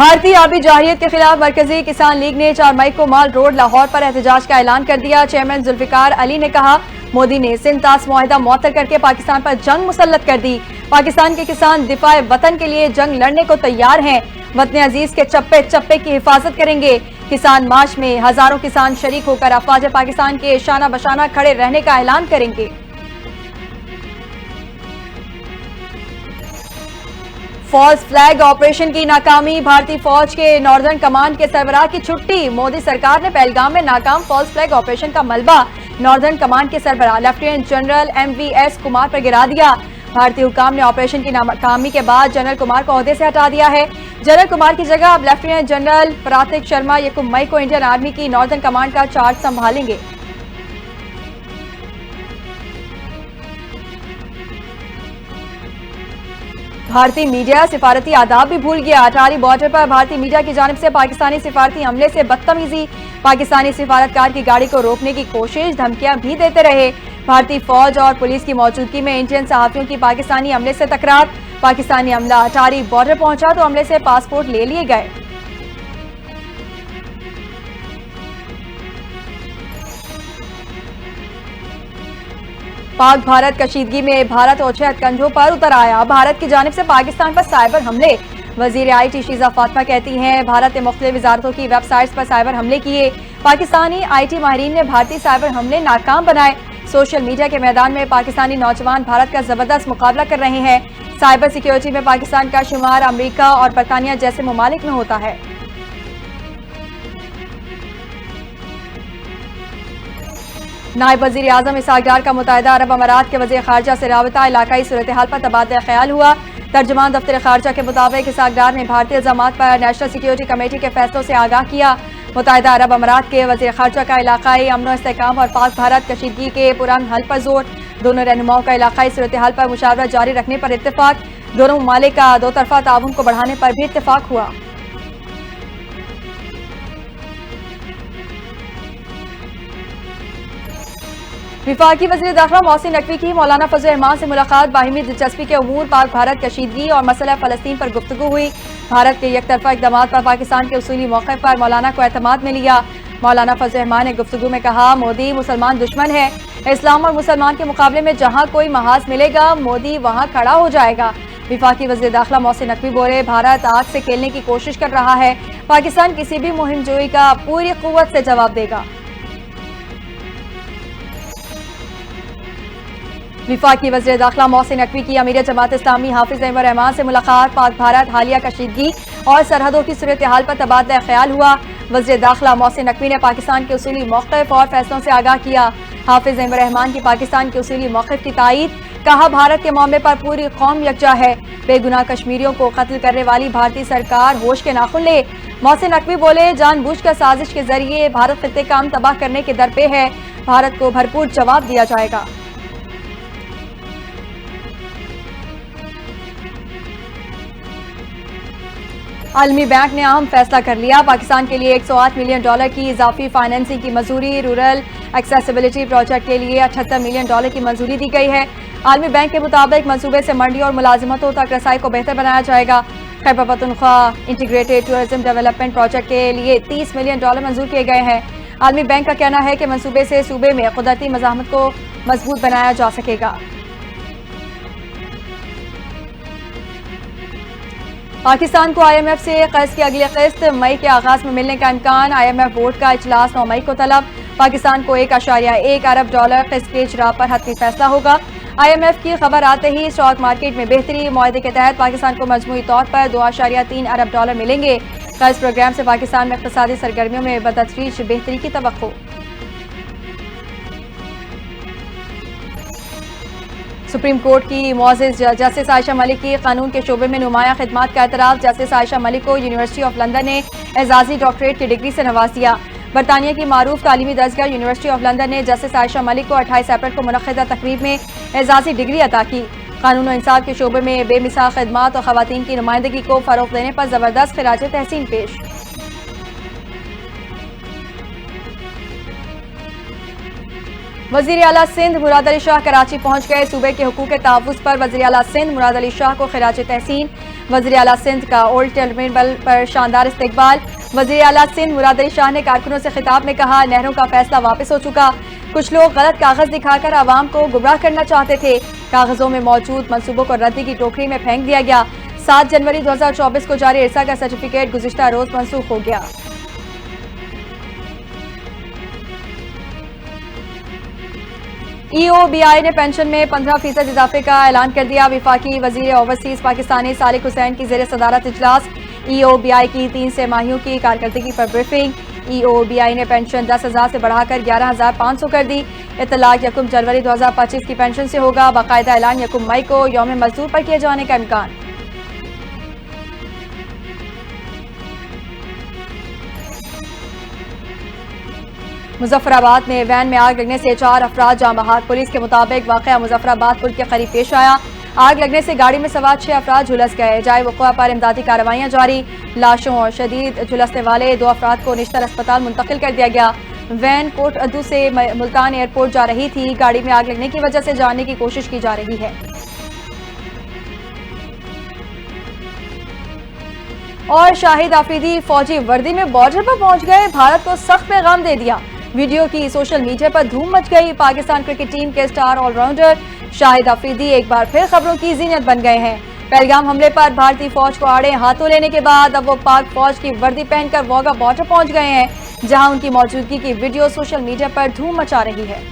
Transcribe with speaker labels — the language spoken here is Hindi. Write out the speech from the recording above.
Speaker 1: भारतीय आबी जाहिलियत के खिलाफ मरकजी किसान लीग ने 4 मई को माल रोड लाहौर पर एहतजाज का ऐलान कर दिया। चेयरमैन जुल्फिकार अली ने कहा, मोदी ने सिंध तास मुआहिदा मुअत्तल करके पाकिस्तान पर जंग मुसल्लत कर दी। पाकिस्तान के किसान दिफाए वतन के लिए जंग लड़ने को तैयार हैं। वतन अजीज के चप्पे चप्पे की हिफाजत करेंगे। किसान मार्च में हजारों किसान शरीक होकर अफवाज पाकिस्तान के शाना बशाना खड़े रहने का ऐलान करेंगे। फॉल्स फ्लैग ऑपरेशन की नाकामी, भारतीय फौज के नॉर्दर्न कमांड के सरबराह की छुट्टी। मोदी सरकार ने पहलगाम में नाकाम फॉल्स फ्लैग ऑपरेशन का मलबा नॉर्दर्न कमांड के सरबराह लेफ्टिनेंट जनरल MVS कुमार पर गिरा दिया। भारतीय हुकाम ने ऑपरेशन की नाकामी के बाद जनरल कुमार को ओहदे से हटा दिया है। जनरल कुमार की जगह अब लेफ्टिनेंट जनरल प्रातिक शर्मा 1 मई को इंडियन आर्मी की नॉर्दर्न कमांड का चार्ज संभालेंगे। भारतीय मीडिया सिफारती आदाब भी भूल गया। अटारी बॉर्डर पर भारतीय मीडिया की जानिब से पाकिस्तानी सिफारती अमले से बदतमीजी। पाकिस्तानी सिफारतकार की गाड़ी को रोकने की कोशिश, धमकियां भी देते रहे। भारतीय फौज और पुलिस की मौजूदगी में इंडियन सहाफियों की पाकिस्तानी अमले से तकरार। पाकिस्तानी अमला अटारी बॉर्डर पहुंचा तो अमले से पासपोर्ट ले लिए गए। पाक भारत कशीदगी में भारत और कंधों पर उतर आया। भारत की जानिब से पाकिस्तान पर साइबर हमले। वजीर IT शीजा फातिमा कहती हैं, भारत ने मुख्तलिफ वजारतों की वेबसाइट्स पर साइबर हमले किए। पाकिस्तानी IT माहिरीन ने भारतीय साइबर हमले नाकाम बनाए। सोशल मीडिया के मैदान में पाकिस्तानी नौजवान भारत का जबरदस्त मुकाबला कर रहे हैं। साइबर सिक्योरिटी में पाकिस्तान का शुमार अमरीका और बरतानिया जैसे ममालिक में होता है। नायब वजीर आजम इसहाक डार का मुत्तहिदा अरब अमारात के वजीर खारजा से राबता, इलाकाई सूरत हाल पर तबादला ख्याल हुआ। तर्जुमान दफ्तर खारजा के मुताबिक इसहाक डार ने भारतीय इल्जामात पर नेशनल सिक्योरिटी कमेटी के फैसलों से आगाह किया। मुत्तहिदा अरब अमारात के वजीर खारजा का इलाकाई अमन व इस्तेहकाम और पाक भारत कशीदगी के पुरान हल पर जोर। दोनों रहनुमाओं का इलाकाई सूरत हाल पर मुशावरत जारी रखने पर इत्तेफाक। दोनों ममालिक का दो तरफा ताउन को बढ़ाने पर भी इत्तेफाक हुआ। विफाकी वज़ीर दाखिला मोहसिन नकवी की मौलाना फजल रहमान से मुलाकात। बाहिमी दिलचस्पी के उमूर, पाक भारत कशीदगी और मसला फ़लस्तीन पर गुफ्तगू हुई। भारत के यकतरफा इक़दाम पर पाकिस्तान के उसूली मौक़िफ़ पर मौलाना को एतमाद में लिया। मौलाना फजल रहमान ने गुफ्तगू में कहा, मोदी मुसलमान दुश्मन है। इस्लाम और मुसलमान के मुकाबले में जहाँ कोई महाज मिलेगा, मोदी वहाँ खड़ा हो जाएगा। विफाकी वज़ीर दाखिला मोहसिन नकवी बोले, भारत आग से खेलने की कोशिश कर रहा है। पाकिस्तान किसी भी मुहिम जोई का पूरी कुव्वत से जवाब देगा। विफाकी वज़ीर दाखिला मोहसिन नकवी की अमीर जमात इस्लामी हाफिज अहमद रहमान से मुलाकात। पाक भारत हालिया कशीदगी और सरहदों की सूरत हाल पर तबादला ख्याल हुआ। वज़ीर दाखिला मोहसिन नकवी ने पाकिस्तान के उसूली मौक़िफ़ और फैसलों से आगाह किया। हाफिज अहमद रहमान की पाकिस्तान के उसूली मौक़िफ़ की तायीद। कहा, भारत के मामले पर पूरी कौम यकजा है। बेगुनाह कश्मीरियों को कत्ल करने वाली भारतीय सरकार होश के नाखुन ले। मोहसिन नकवी बोले, जानबूझकर साजिश के जरिए भारत खित्ते का तबाह करने के दर पे है। भारत को भरपूर जवाब दिया जाएगा। आलमी बैंक ने अहम फैसला कर लिया। पाकिस्तान के लिए $108 मिलियन की इजाफी फाइनेंसिंग की मंजूरी। रूरल एक्सेसिबिलिटी प्रोजेक्ट के लिए $78 मिलियन की मंजूरी दी गई है। आलमी बैंक के मुताबिक मंसूबे से मंडी और मुलाजिमतों तक रसाई को बेहतर बनाया जाएगा। Khyber Pakhtunkhwa integrated tourism development project के लिए $30 मिलियन मंजूर किए गए हैं। आलमी बैंक का कहना है कि मंसूबे से सूबे में कुदरती मज़ाहमत को मजबूत बनाया जा सकेगा। पाकिस्तान को IMF से कर्ज की अगली किस्त मई के आगाज में मिलने का इम्कान। IMF बोर्ड का इजलास 9 मई को तलब। पाकिस्तान को $1.1 अरब किस्त के इजरा पर हतमी फैसला होगा। IMF की खबर आते ही स्टॉक मार्केट में बेहतरी। मुआहदे के तहत पाकिस्तान को मजमूई तौर पर $2.3 अरब मिलेंगे। कर्ज प्रोग्राम से पाकिस्तान में इक़्तिसादी सरगर्मियों में बतदरीज बेहतरी की तवक्को। सुप्रीम कोर्ट की मुअज़्ज़िज़ जस्टिस आयशा मलिक की कानून के शोबे में नुमाया खिदमात का एतराफ़। जस्टिस आयशा मलिक को यूनिवर्सिटी ऑफ लंदन ने एजाज़ी डॉक्टरेट की डिग्री से नवाज दिया। बरतानिया की मारूफ तालीमी दरजगाह यूनिवर्सिटी ऑफ लंदन ने जस्टिस आयशा मलिक को 28 अप्रैल को मुनक़्क़िदा तक़रीब में एजाज़ी डिग्री अता की। कानून और इंसाफ के शोबे में बेमिसाल खिदमात और ख़वातीन की नुमाइंदगी को फ़रोग़ देने पर ज़बरदस्त ख़िराज तहसीन पेश। वज़ीर आला सिंध मुराद अली शाह कराची पहुंच गए। सूबे के हुकूक़ तहफ़्फ़ुज़ पर वज़ीर आला सिंध मुराद अली शाह को ख़िराज तहसीन। वज़ीर आला सिंध का ओल्ड टर्मिनल पर शानदार इस्तकबाल। वज़ीर आला सिंध मुराद अली शाह ने कारकुनों से खिताब में कहा, नहरों का फैसला वापस हो चुका। कुछ लोग गलत कागज दिखाकर आवाम को गुमराह करना चाहते थे। कागजों में मौजूद मंसूबों को रद्दी की टोकरी में फेंक दिया गया। 7 जनवरी 2024 को जारी इरसा का सर्टिफिकेट गुज़िश्ता रोज मंसूख हो गया। EOBI ने पेंशन में 15% इजाफे का ऐलान कर दिया। विफाकी वजीर ओवरसीज पाकिस्तानी सालिक हुसैन की जेर सदारत इजलास। EOBI की 3 तिमाहियों की कारकर्दगी पर ब्रीफिंग। EOBI ने पेंशन 10,000 से बढ़ाकर 11,500 कर दी। इतलाक 1 जनवरी 2025 की पेंशन से होगा। बाकायदा ऐलान 1 मई को यौम मजदूर पर किए जाने का इम्कान। मुजफ्फराबाद में वैन में आग लगने से 4 अफराद जाँ बहक। पुलिस के मुताबिक वाकया मुजफ्फराबाद पुल के करीब पेश आया। आग लगने से गाड़ी में सवार 6 अफराद झुलस गए। जाए वक़ुआ पर इमदादी कार्रवाइयाँ जारी। लाशों और शदीद झुलसने वाले 2 अफराद को निश्तर अस्पताल मुंतकिल कर दिया गया। वैन कोट अद्दू से मुल्तान एयरपोर्ट जा रही थी। गाड़ी में आग लगने की वजह से जानने की कोशिश की जा रही है। और शाहिद आफरीदी फौजी वर्दी में बॉर्डर पर पहुंच गए। भारत को सख्त पैगाम दे दिया। वीडियो की सोशल मीडिया पर धूम मच गई। पाकिस्तान क्रिकेट टीम के स्टार ऑलराउंडर शाहिद आफरीदी एक बार फिर खबरों की जीनत बन गए हैं। पहलगाम हमले पर भारतीय फौज को आड़े हाथों लेने के बाद अब वो पाक फौज की वर्दी पहनकर वाघा बॉर्डर पहुंच गए हैं, जहां उनकी मौजूदगी की वीडियो सोशल मीडिया पर धूम मचा रही है।